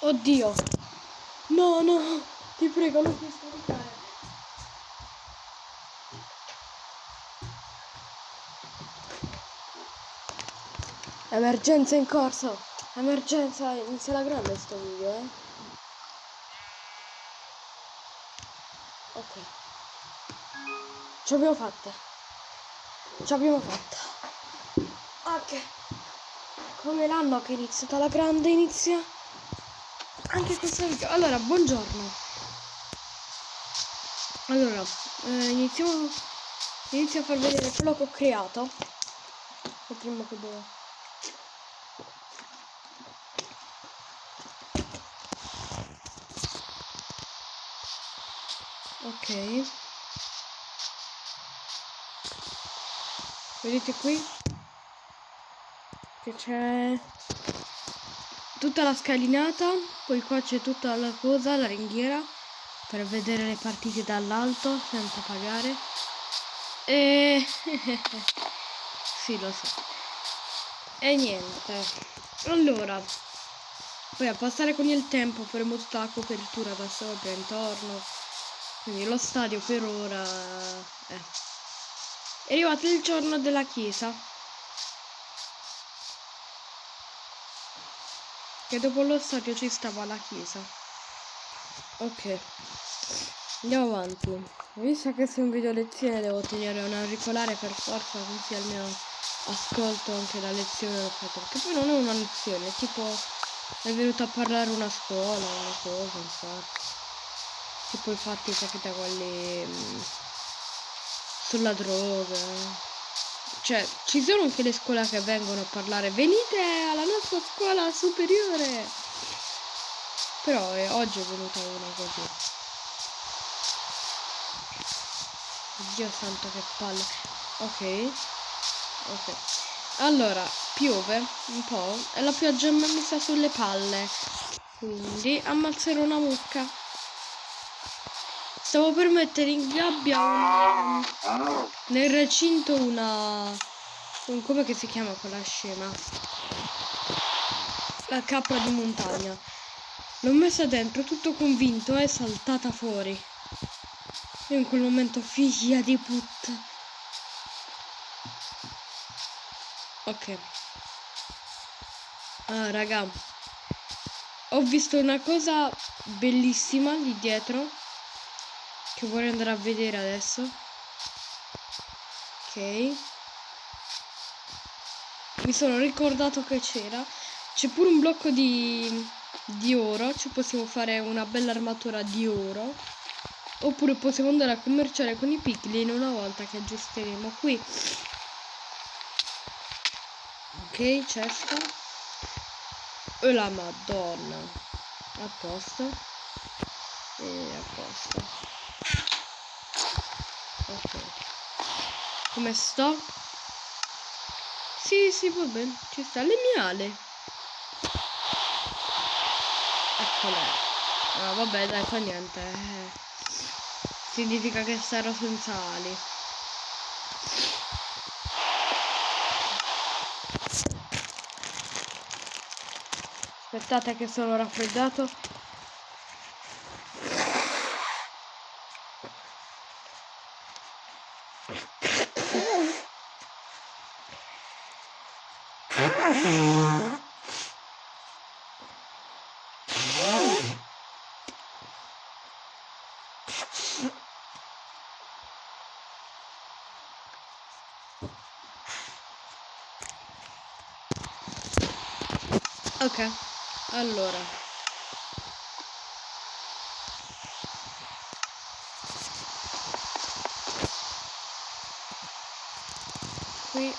Oddio. No, no. Ti prego, non ti scaricare. Emergenza in corso. Emergenza. Inizia la grande sto video, Ok. Ce l'abbiamo fatta. Ok. Come l'anno che è iniziata la grande inizia anche questo video. Allora, buongiorno. Allora, inizio a far vedere quello che ho creato. Il primo che devo. Ok. Vedete qui? Che c'è tutta la scalinata, poi qua c'è tutta la cosa, la ringhiera, per vedere le partite dall'alto senza pagare. E sì, lo so. E niente. Allora, poi a passare con il tempo faremo tutta la copertura da sopra intorno. Quindi lo stadio per ora è arrivato il giorno della chiesa. Che dopo lo stadio ci stava la chiesa. Ok. Andiamo avanti. Visto che se è un video lezione devo tenere un auricolare per forza, così almeno ascolto anche la lezione l'ho fatta. Perché poi non è una lezione, è tipo è venuta a parlare una scuola, una cosa, infatti. Tipo i fatti capita quelli sulla droga. Cioè, ci sono anche le scuole che vengono a parlare, venite alla nostra scuola superiore. Però oggi è venuta una così. Dio santo che palle. Ok. Allora, piove un po' e la pioggia mi ha messa sulle palle. Quindi ammazzerò una mucca. Stavo per mettere in gabbia nel recinto come che si chiama quella scema? La capra di montagna. L'ho messa dentro tutto convinto, è saltata fuori. Io in quel momento figlia di puttana. Ok. Ah, raga. Ho visto una cosa bellissima lì dietro. Che vorrei andare a vedere adesso. Ok. Mi sono ricordato che c'è pure un blocco di oro. Ci possiamo fare una bella armatura di oro. Oppure possiamo andare a commerciare con i piccoli una volta che aggiusteremo qui. Ok, cesta. E la madonna. A posto. E a posto. Ok. Come sto? Sì, va bene. Ci sta le mie ali. Eccola. No, vabbè, dai, fa niente. Significa che sarò senza ali. Aspettate che sono raffreddato. Ok, allora. Qui.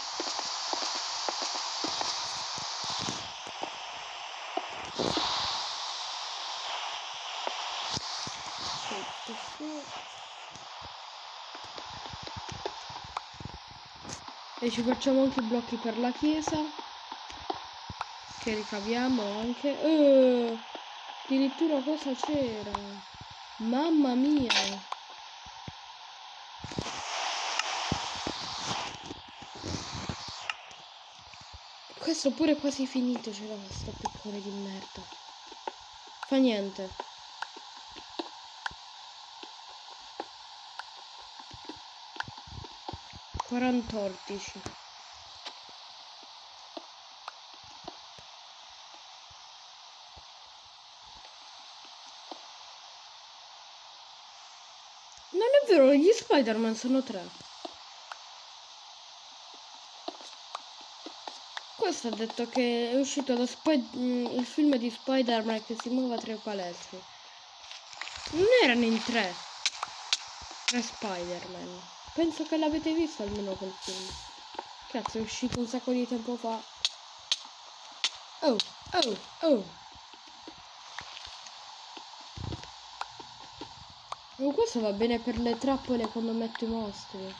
E ci facciamo anche i blocchi per la chiesa. Che ricaviamo anche. Addirittura cosa c'era? Mamma mia. Questo pure quasi finito, c'era questo piccone di merda. Fa niente. Quarantordici. Non è vero, gli Spider-Man sono 3. Questo ha detto che è uscito il film di Spider-Man che si muove tra i palestri. Non erano in 3. 3 Spider-Man. Penso che l'avete visto almeno quel film. Cazzo, è uscito un sacco di tempo fa. Oh, oh, oh. Questo va bene per le trappole quando metto i mostri.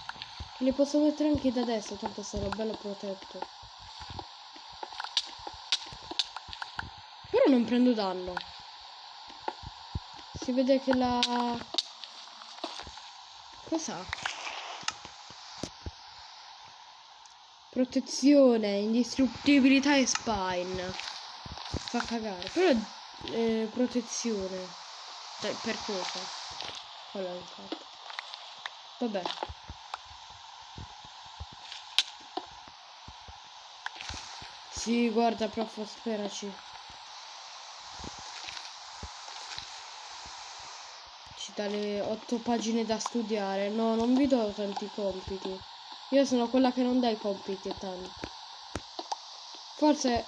Li posso mettere anche da destra, tanto sarò bello protetto. Però non prendo danno. Si vede che la... Cos'ha? Protezione, indistruttibilità e spine. Fa cagare. Però protezione. Per cosa? Quello è il fatto. Vabbè. Sì, guarda, prof, speraci. Ci dà le 8 pagine da studiare. No, non vi do tanti compiti. Io sono quella che non dà i compiti tanti. Forse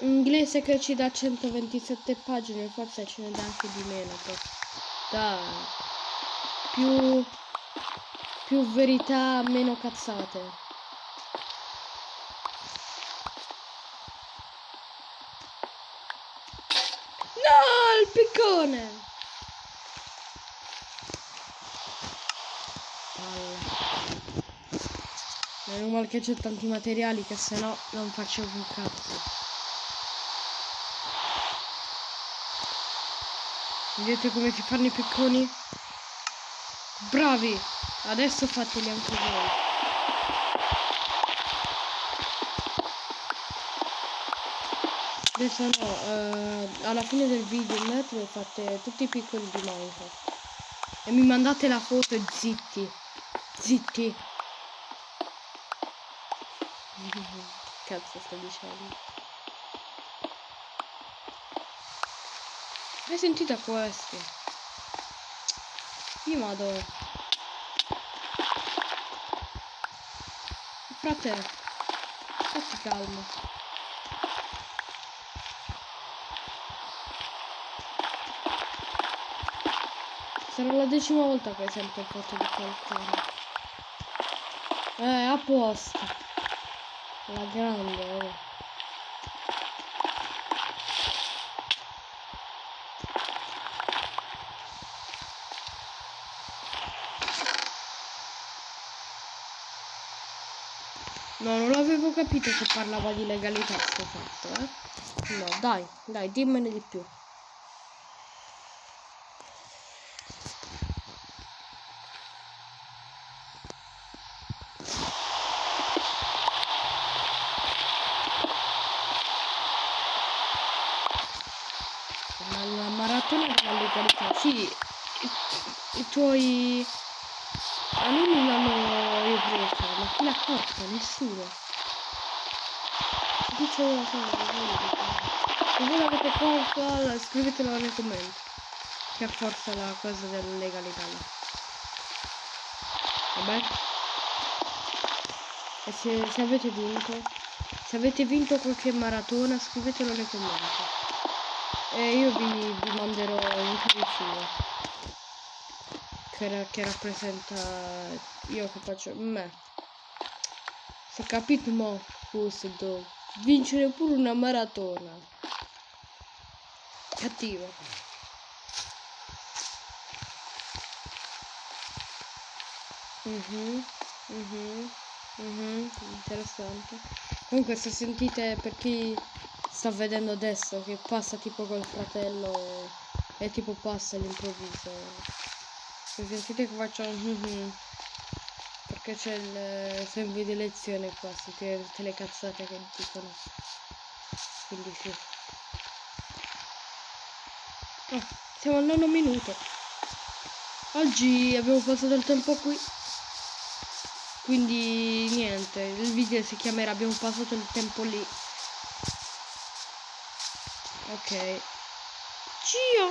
inglese che ci dà 127 pagine, forse ce ne dà anche di meno. Dai. Più verità, meno cazzate. No, il piccone! Meno male che c'è tanti materiali che se no non facevo un cazzo. Vedete come si fanno i picconi? Bravi! Adesso fateli anche voi. Adesso no, alla fine del video in metro fate tutti i piccoli di Minecraft. E mi mandate la foto e zitti. Zitti. Cazzo sto dicendo. Hai sentito questo? Io vado. Frate, fatti calmo. Sarà la 10ª volta che sento il fatto di qualcuno. A posto. La grande, No, non avevo capito che parlava di legalità sto fatto, eh. No, dai, dimmene di più. La maratona della legalità. Sì, i tuoi alunni l'hanno presa, ma chi l'ha accorta? Nessuno. Dice una cosa, se voi l'avete colpa, scrivetelo nei commenti. Che ha forza la cosa della legalità. Vabbè. E se avete vinto? Se avete vinto qualche maratona, scrivetelo nei commenti. E io vi manderò un caricino che rappresenta io che faccio me. Se capito mo questo vincere pure una maratona. Cattivo. Interessante. Comunque se sentite, per chi sta vedendo adesso che passa tipo col fratello e tipo passa all'improvviso, se sentite che faccio perché c'è il sempre di lezione qua, sentite tutte le cazzate che dicono, quindi sì. Oh, siamo al 9° minuto. Oggi abbiamo passato il tempo qui. Quindi niente, il video si chiamerà Abbiamo passato il tempo lì. Ok. Ciao!